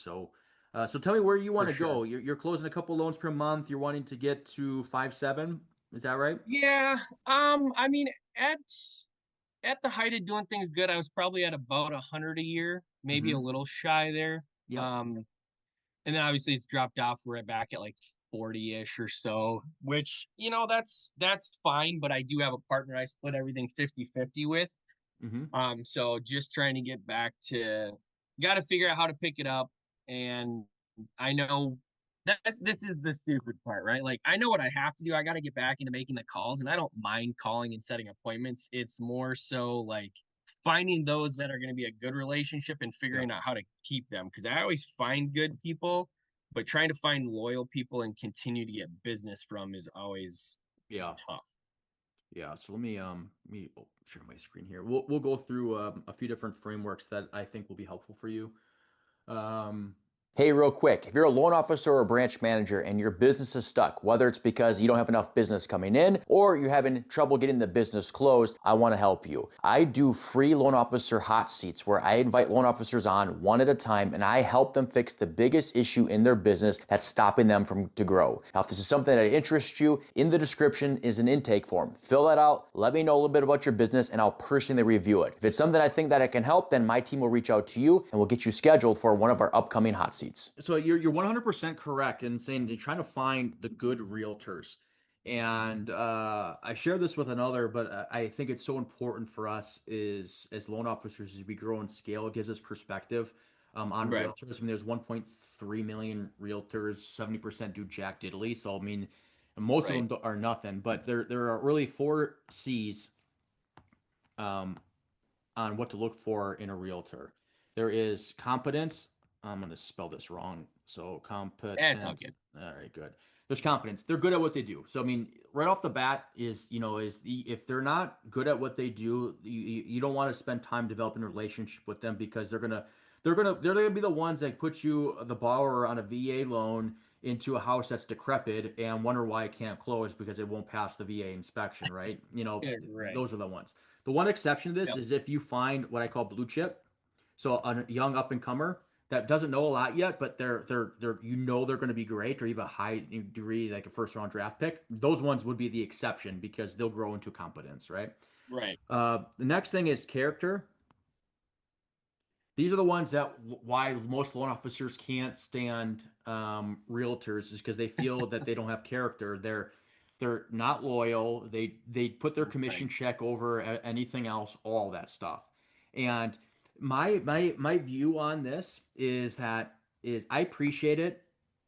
So, so tell me where you want for to go. sure. You're closing a couple loans per month. You're wanting to get to 5-7. Is that right? Yeah. I mean, at the height of doing things good, I was probably at about 100 a year, maybe a Mm-hmm. little shy there. Yep. Um, and then obviously it's dropped off. We're back at like 40-ish or so, which, that's fine, but I do have a partner I split everything 50-50 with. Mm-hmm. So just trying to get back to got to figure out how to pick it up. And I know this is the stupid part, right? Like I know what I have to do. I got to get back into making the calls, and I don't mind calling and setting appointments. It's more so like finding those that are going to be a good relationship and Yep. figuring out how to keep them. Because I always find good people, but trying to find loyal people and continue to get business from is always Yeah. tough. Yeah. So let me share my screen here. We'll go through a few different frameworks that I think will be helpful for you. Um, Hey, real quick, if you're a loan officer or a branch manager and your business is stuck, whether it's because you don't have enough business coming in or you're having trouble getting the business closed, I want to help you. I do free loan officer hot seats where I invite loan officers on one at a time and I help them fix the biggest issue in their business that's stopping them from to grow. Now, if this is something that interests you, in the description is an intake form. Fill that out, let me know a little bit about your business and I'll personally review it. If it's something I think that I can help, then my team will reach out to you and we'll get you scheduled for one of our upcoming hot seats. so you're 100% correct in saying you're trying to find the good realtors. And I share this with another, but I think it's so important for us is as loan officers as we grow and scale, it gives us perspective on Right. realtors. I mean, there's 1.3 million realtors, 70% do jack diddly. So I mean, most of Right. them are nothing. But there are really four C's um, on what to look for in a realtor. There is competence. I'm going to spell this wrong. So That's all competence. good. All right, good. There's competence. They're good at what they do. So I mean, right off the bat is if they're not good at what they do, you don't want to spend time developing a relationship with them because they're gonna be the ones that put you the borrower on a VA loan into a house that's decrepit and wonder why it can't close because it won't pass the VA inspection, right? Yeah, right. Those are the ones. The one exception to this Yep. is if you find what I call blue chip, so a young up and comer that doesn't know a lot yet, but they're they're going to be great or even a high degree like a first round draft pick. Those ones would be the exception because they'll grow into competence, right? Right. The next thing is character. These are the ones that why most loan officers can't stand realtors is because they feel that they don't have character. They're not loyal. They put their commission Right. check over anything else, all that stuff. And my view on this is that is I appreciate it.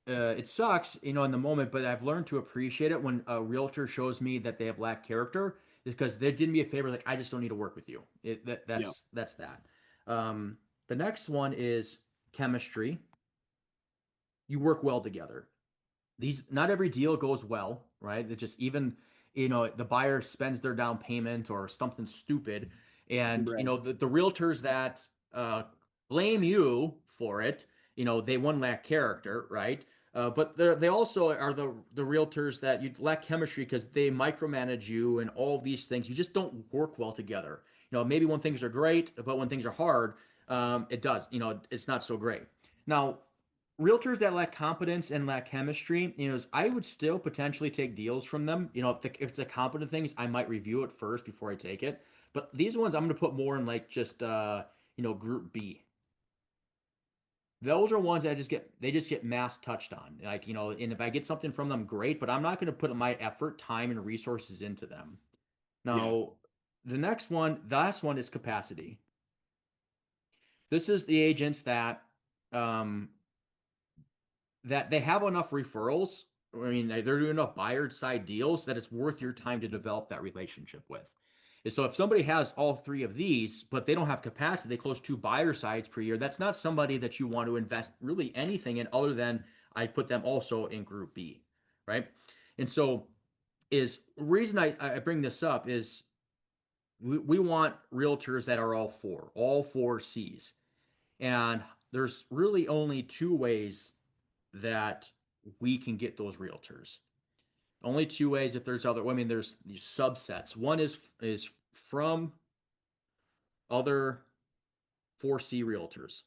It sucks, in the moment, but I've learned to appreciate it when a realtor shows me that they have lacked character, is because they did me a favor. Like I just don't need to work with you. Yep. That's that. Um, the next one is chemistry. You work well together. These Not every deal goes well, right? It just even the buyer spends their down payment or something stupid, and Right. the realtors that blame you for it, they one lack character, right? But they also are the realtors that you lack chemistry because they micromanage you and all of these things. You just don't work well together. Maybe when things are great, but when things are hard, it does. It's not so great. Now, realtors that lack competence and lack chemistry, I would still potentially take deals from them. If it's a competent things, I might review it first before I take it. But these ones I'm going to put more in like just group B. Those are ones that they just get mass touched on. Like, and if I get something from them, great, but I'm not going to put my effort, time, and resources into them. Yeah. Now, the last one is capacity. This is the agents um that they have enough referrals. I mean, they're doing enough buyer side deals that it's worth your time to develop that relationship with. And so if somebody has all three of these, but they don't have capacity, they close two buyer sides per year, that's not somebody that you want to invest really anything in other than I put them also in group B, right? And so is reason I bring this up is we want realtors that are all four C's. And there's really only two ways that we can get those realtors. Only two ways. If there's other, I mean, there's these subsets. One is from other 4C realtors.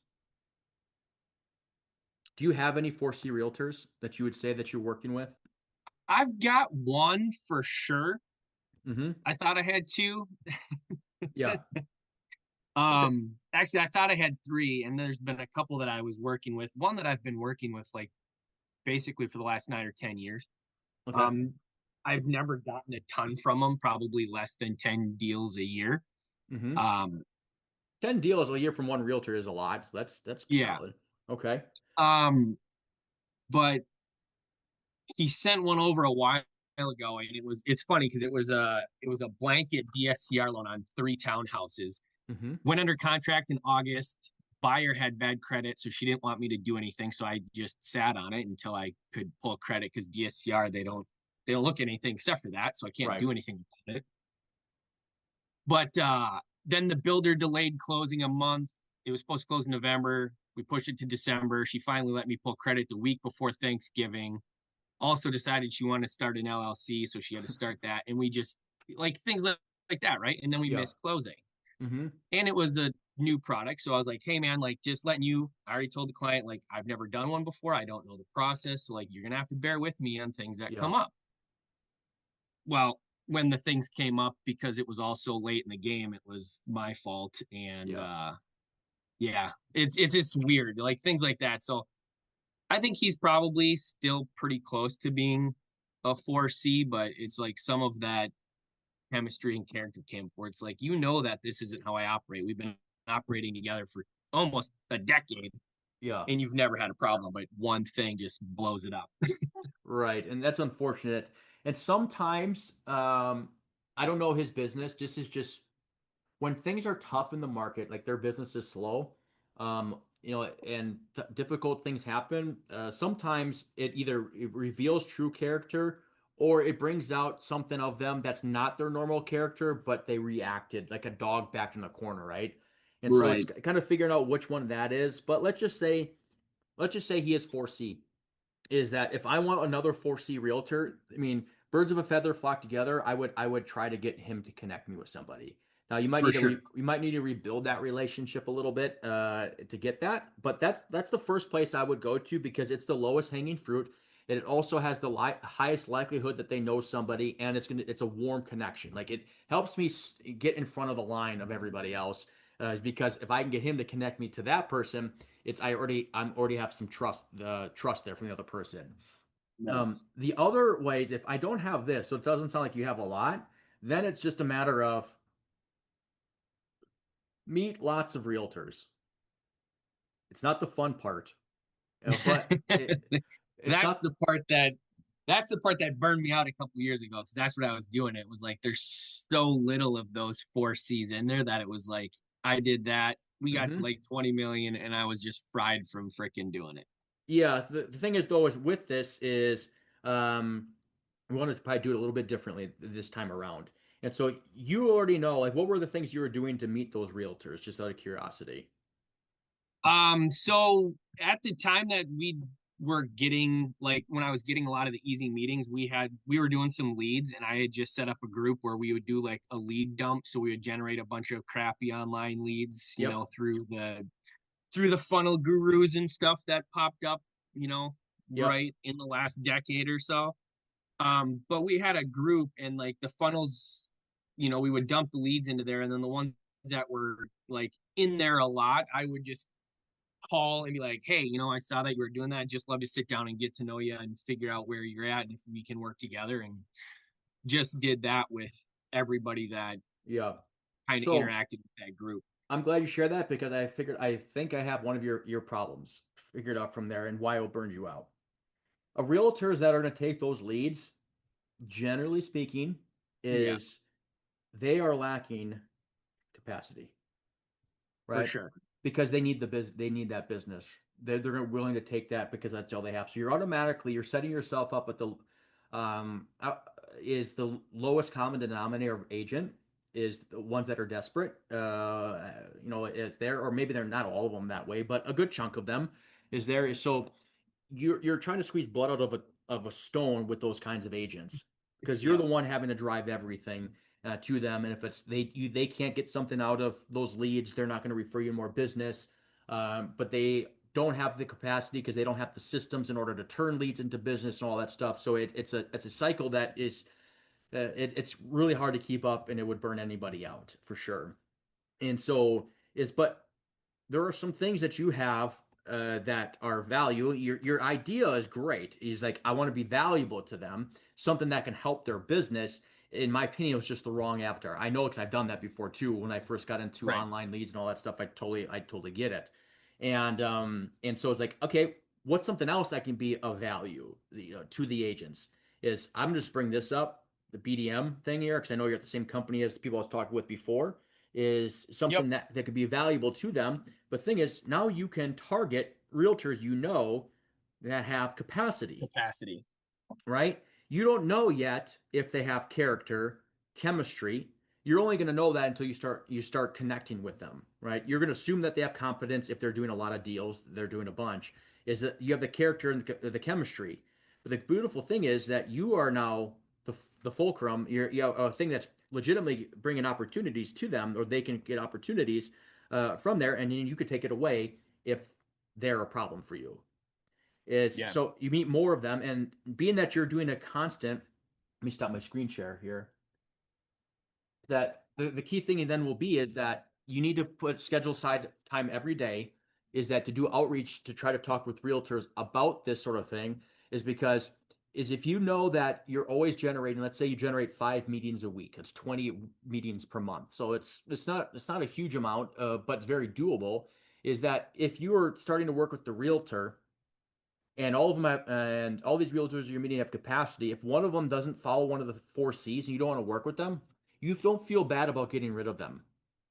Do you have any 4C realtors that you would say that you're working with? I've got one for sure. Mm-hmm. I thought I had two. Yeah. Okay. Actually, I thought I had three, and there's been a couple that I was working with. One that I've been working with like basically for the last 9 or 10 years. Okay. Um, I've never gotten a ton from them, probably less than 10 deals a year. Mm-hmm. Um, 10 deals a year from one realtor is a lot. So that's yeah. solid. Okay. Um, but he sent one over a while ago, and it's funny because it was a blanket DSCR loan on 3 townhouses. Mm-hmm. Went under contract in August. Buyer had bad credit, so she didn't want me to do anything. So I just sat on it until I could pull credit because DSCR they don't look at anything except for that, so I can't Right. do anything about it. But then the builder delayed closing a month. It was supposed to close in November. We pushed it to December. She finally let me pull credit the week before Thanksgiving. Also decided she wanted to start an LLC, so she had to start that. And we just like things like that, right? And then we Yeah. missed closing. Mm-hmm. And it was a new product. So I was like, hey man, like just letting you, I already told the client, like, I've never done one before. I don't know the process. So like you're gonna have to bear with me on things that Yeah. come up. Well, when the things came up because it was all so late in the game, it was my fault. And Yeah. yeah, it's just weird, like things like that. So I think he's probably still pretty close to being a 4C, but it's like some of that chemistry and character came for it's like that this isn't how I operate. We've been operating together for almost a decade, Yeah. and you've never had a problem, but one thing just blows it up. Right. And that's unfortunate. And sometimes, I don't know his business. This is just when things are tough in the market, like their business is slow, and difficult things happen. Sometimes it reveals true character, or it brings out something of them that's not their normal character, but they reacted like a dog backed in the corner, right? And so it's Right. kind of figuring out which one that is. But let's just say he is 4C, is that if I want another 4C realtor, I mean, birds of a feather flock together. I would try to get him to connect me with somebody. Now For sure. you might need to rebuild that relationship a little bit to get that, but that's the first place I would go to because it's the lowest hanging fruit. And it also has the highest likelihood that they know somebody, and it's a warm connection. Like it helps me get in front of the line of everybody else, because if I can get him to connect me to that person, I'm already have some trust there from the other person. No. The other ways, if I don't have this, so it doesn't sound like you have a lot, then it's just a matter of meet lots of realtors. It's not the fun part, but it's that's not. the part that that's the part that burned me out a couple years ago because that's what I was doing. It was like there's so little of those 4Cs in there that it was like I did that. We got to Mhm. like 20 million and I was just fried from freaking doing it. Yeah, the thing is though is with this is um we wanted to probably do it a little bit differently this time around. And so you already know, like, what were the things you were doing to meet those realtors, just out of curiosity? So at the time that we were getting like when I was getting a lot of the easy meetings, we were doing some leads and I had just set up a group where we would do like a lead dump. So we would generate a bunch of crappy online leads, Yep. through the funnel gurus and stuff that popped up, you know, Yep. right in the last decade or so. But we had a group and like the funnels, we would dump the leads into there and then the ones that were like in there a lot, I would just call and be like, hey, I saw that you were doing that. I'd just love to sit down and get to know you and figure out where you're at and if we can work together. And just did that with everybody that Yeah. kind of So interacted with that group. I'm glad you shared that because I think I have one of your problems figured out from there and why it burned you out. A realtors that are going to take those leads, generally speaking, Yeah, is they are lacking capacity, for right? sure. Because they need that business. They're willing to take that because that's all they have. So you're setting yourself up at the um uh, is the lowest common denominator of agent is the ones that are desperate. It's there, or maybe they're not all of them that way, but a good chunk of them is there. So you're trying to squeeze blood out of a stone with those kinds of agents because you're Yeah, the one having to drive everything to them, and if they can't get something out of those leads, they're not going to refer you more business. But don't have the capacity because they don't have the systems in order to turn leads into business and all that stuff. So it's a cycle that is it's really hard to keep up, and it would burn anybody out for sure. And so is but there are some things that you have that are value. Your idea is great. Is like I want to be valuable to them, something that can help their business. In my opinion, it was just the wrong avatar. I know because I've done that before too. When I first got into Right. online leads and all that stuff, I totally get it. And so it's like, okay, what's something else that can be of value, to the agents? Is I'm just bring this up, the BDM thing here, because I know you're at the same company as the people I was talking with before, is Yep. something that could be valuable to them. But the thing is, now you can target realtors that have capacity, Capacity. right? You don't know yet if they have character, chemistry. You're only going to know that until you start connecting with them, right? You're going to assume that they have competence if they're doing a lot of deals, they're doing a bunch. Is that you have the character and the chemistry. But the beautiful thing is that you are now the fulcrum. You have a thing that's legitimately bringing opportunities to them, or they can get opportunities from there, and then you could take it away if they're a problem for you. Is Yeah. so you meet more of them, and being that you're doing a constant. Let me stop my screen share here. That the key thing then will be is that you need to put schedule side time every day, is that to do outreach to try to talk with realtors about this sort of thing, is because is if you know that you're always generating, let's say you generate 5 meetings a week, it's 20 meetings per month, so it's not a huge amount, but it's very doable. Is that if you are starting to work with the realtor and all of them and all these realtors you're meeting have capacity. If one of them doesn't follow one of the 4 C's and you don't want to work with them, you don't feel bad about getting rid of them.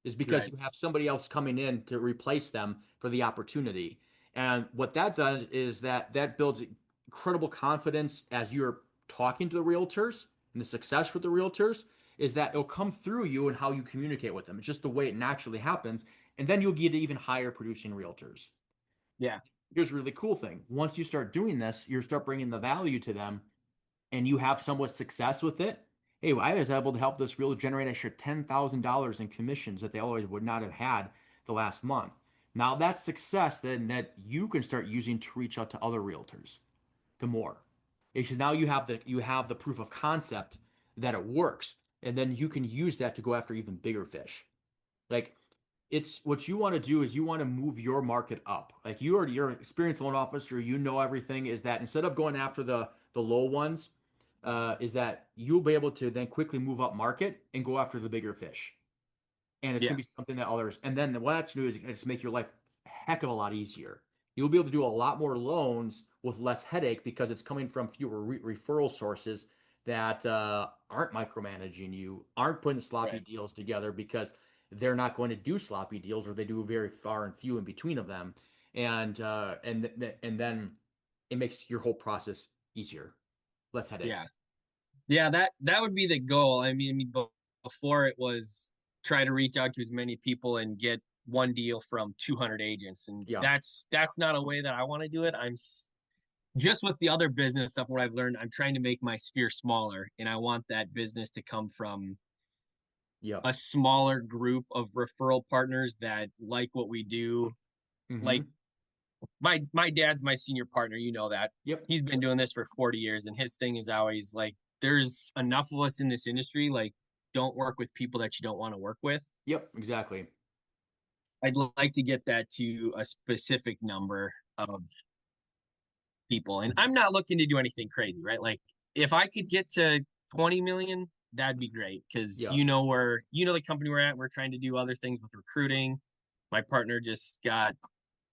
Is because Right. you have somebody else coming in to replace them for the opportunity. And what that does is that builds incredible confidence as you're talking to the realtors, and the success with the realtors is that it'll come through you and how you communicate with them. It's just the way it naturally happens. And then you'll get even higher producing realtors. Yeah. Here's a really cool thing. Once you start doing this, you start bringing the value to them, and you have somewhat success with it. Hey, I was able to help this realtor generate extra $10,000 in commissions that they otherwise would not have had the last month. Now that's success then that you can start using to reach out to other realtors to more. Because now you have the proof of concept that it works, and then you can use that to go after even bigger fish. Like it's what you want to do is you want to move your market up. Like you're an experienced loan officer, you know everything. Is that instead of going after the low ones, is that you'll be able to then quickly move up market and go after the bigger fish. And it's Yeah. gonna be something that others. And then what that's gonna do is just make your life a heck of a lot easier. You'll be able to do a lot more loans with less headache because it's coming from fewer referral sources that aren't micromanaging you, aren't putting sloppy Right. deals together because they're not going to do sloppy deals, or they do very far and few in between of them. And then it makes your whole process easier, less Yeah. headaches. Yeah. That would be the goal. Before it was try to reach out to as many people and get one deal from 200 agents, and Yeah. that's not a way that I want to do it. Just with the other business stuff, what I've learned, I'm trying to make my sphere smaller, and I want that business to come from Yep. a smaller group of referral partners that like what we do. Like Mm-hmm. my dad's my senior partner, you know that. Yep. He's been doing this for 40 years, and his thing is always like there's enough of us in this industry, like don't work with people that you don't want to work with. Yep. Exactly. I'd like to get that to a specific number of people. And I'm not looking to do anything crazy, right? Like if I could get to 20 million, that'd be great because Yeah. the company we're at, we're trying to do other things with recruiting. My partner just got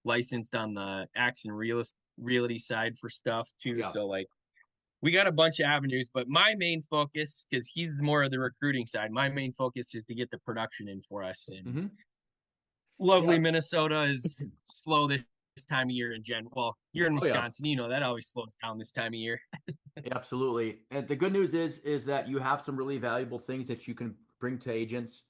licensed on the Axe and realty side for stuff too. Yeah. So like we got a bunch of avenues, but my main focus, because he's more of the recruiting side, my main focus is to get the production in for us. And Mm-hmm. lovely Yeah. Minnesota is slow this time of year in general. Well, you're in Oh yeah. Wisconsin, that always slows down this time of year. Absolutely. And the good news is that you have some really valuable things that you can bring to agents,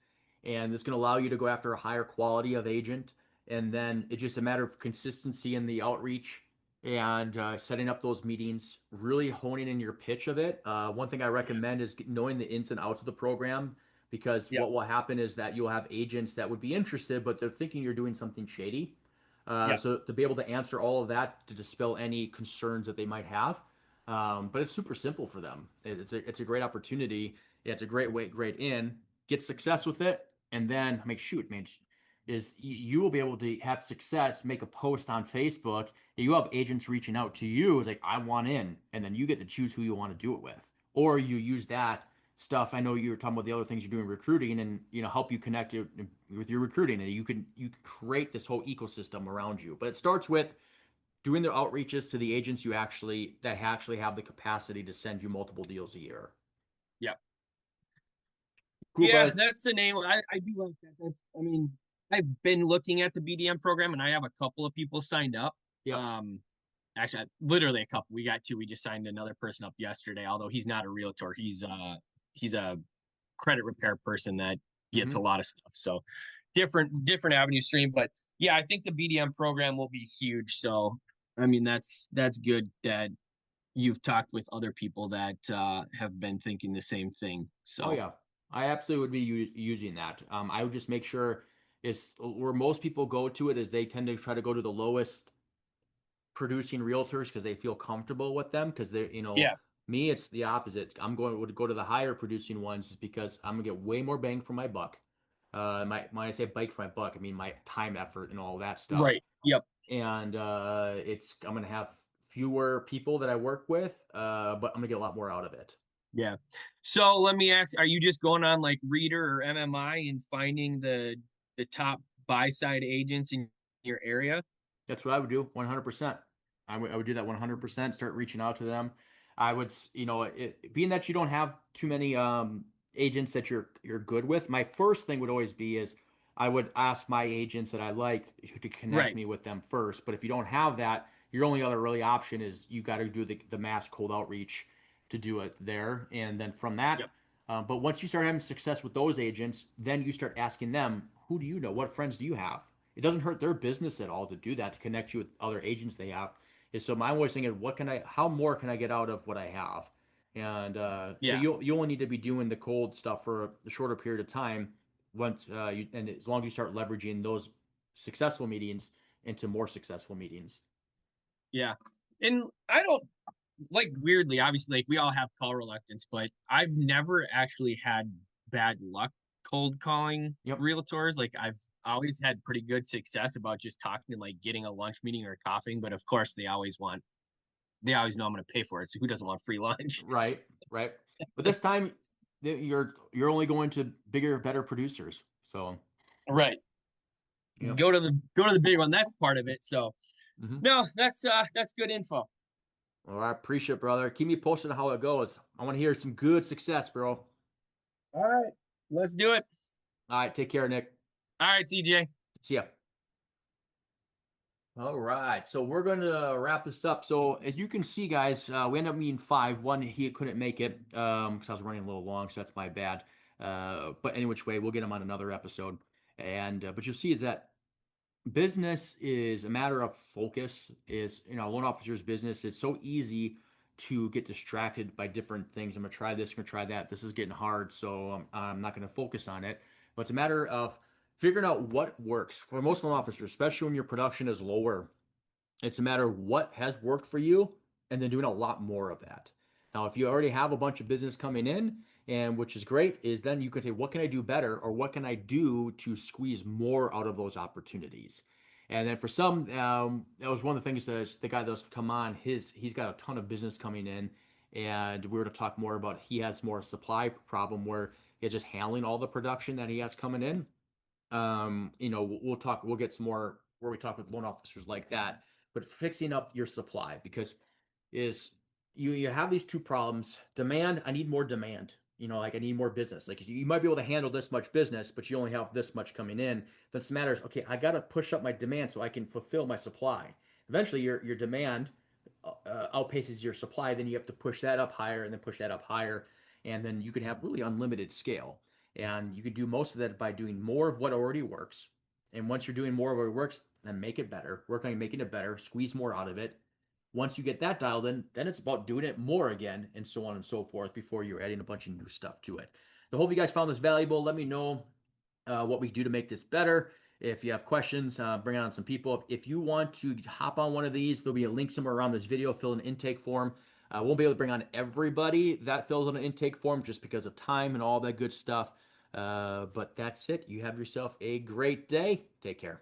and it's going to allow you to go after a higher quality of agent. And then it's just a matter of consistency in the outreach and setting up those meetings, really honing in your pitch of it. One thing I Yeah. recommend is knowing the ins and outs of the program, because Yep. what will happen is that you'll have agents that would be interested, but they're thinking you're doing something shady. Yeah. So to be able to answer all of that, to dispel any concerns that they might have. But it's super simple for them. It's a great opportunity. It's a great way, great in. Get success with it, and then I mean, shoot, man, is you will be able to have success, make a post on Facebook. You have agents reaching out to you. It's like, I want in, and then you get to choose who you want to do it with, or you use that stuff. I know you were talking about the other things you're doing recruiting, and help you connect it with your recruiting, and you can create this whole ecosystem around you. But it starts with doing the outreaches to the agents that actually have the capacity to send you multiple deals a year. Yeah. Cool, Yeah, brother. that's the name. I do like that. I mean, I've been looking at the BDM program and I have a couple of people signed up. Yep. Actually, literally a couple. We got two. We just signed another person up yesterday, although he's not a realtor. He's a credit repair person that gets a Mm-hmm. lot of stuff. So different avenue stream. But yeah, I think the BDM program will be huge. So I mean, that's good that you've talked with other people that have been thinking the same thing. Oh So yeah, I absolutely would be using that. I would just make sure is where most people go to it is they tend to try to go to the lowest producing realtors because they feel comfortable with them because they're yeah, me it's the opposite. I'm going to go to the higher producing ones just because I'm gonna get way more bang for my buck. My when I say bike for my buck, I mean my time, effort, and all that stuff. right. Yep. And it's I'm gonna have fewer people that I work with, but I'm gonna get a lot more out of it. Yeah. So let me ask, are you just going on like Reader or MMI and finding the top buy side agents in your area? That's what I would do 100%. I would do that 100%, start reaching out to them. I would, being that you don't have too many agents that you're good with, my first thing would always be is I would ask my agents that I like to connect Right. me with them first. But if you don't have that, your only other really option is you got to do the mass cold outreach to do it there. And then from that, Yep. but once you start having success with those agents, then you start asking them, who do you know? What friends do you have? It doesn't hurt their business at all to do that, to connect you with other agents they have. And so my always thinking, how more can I get out of what I have? And so Yeah. you only need to be doing the cold stuff for a shorter period of time. Once and as long as you start leveraging those successful meetings into more successful meetings. Yeah. And I don't like weirdly, obviously, like we all have call reluctance, but I've never actually had bad luck cold calling Yep. realtors. Like I've always had pretty good success about just talking and like getting a lunch meeting or coughing. But of course they always know I'm gonna pay for it. So who doesn't want free lunch? Right. Right. But this time you're only going to bigger, better producers. So Right. yep. Go to the big one. That's part of it. So Mm-hmm. no, that's good info. Well, I appreciate it, brother. Keep me posted on how it goes. I want to hear some good success, bro. All right. Let's do it. All right, take care, Nick. All right, CJ. See ya. All right, so we're going to wrap this up. So as you can see, guys, we ended up meeting five. One, he couldn't make it because I was running a little long, so that's my bad. But any which way, we'll get him on another episode. And but you'll see is that business is a matter of focus. Is a loan officer's business. It's so easy to get distracted by different things. I'm gonna try this, I'm gonna try that. This is getting hard, so I'm not gonna focus on it. But it's a matter of figuring out what works for most loan officers, especially when your production is lower. It's a matter of what has worked for you and then doing a lot more of that. Now, if you already have a bunch of business coming in, and which is great, is then you can say, what can I do better or what can I do to squeeze more out of those opportunities? And then for some, that was one of the things that the guy that was come on, he's got a ton of business coming in. And we were to talk more about he has more supply problem where he's just handling all the production that he has coming in. We'll get some more where we talk with loan officers like that, but fixing up your supply because is you have these two problems. Demand, I need more demand. Like I need more business. Like you might be able to handle this much business, but you only have this much coming in. Then it matters. Okay, I got to push up my demand so I can fulfill my supply. Eventually, your demand outpaces your supply. Then you have to push that up higher and then push that up higher, and then you can have really unlimited scale. And you can do most of that by doing more of what already works. And once you're doing more of what works, then make it better. Work on making it better. Squeeze more out of it. Once you get that dialed in, then it's about doing it more again, and so on and so forth before you're adding a bunch of new stuff to it. I hope you guys found this valuable. Let me know what we do to make this better. If you have questions, bring on some people. If you want to hop on one of these, there'll be a link somewhere around this video. Fill an intake form. I won't be able to bring on everybody that fills out an intake form just because of time and all that good stuff. But that's it. You have yourself a great day. Take care.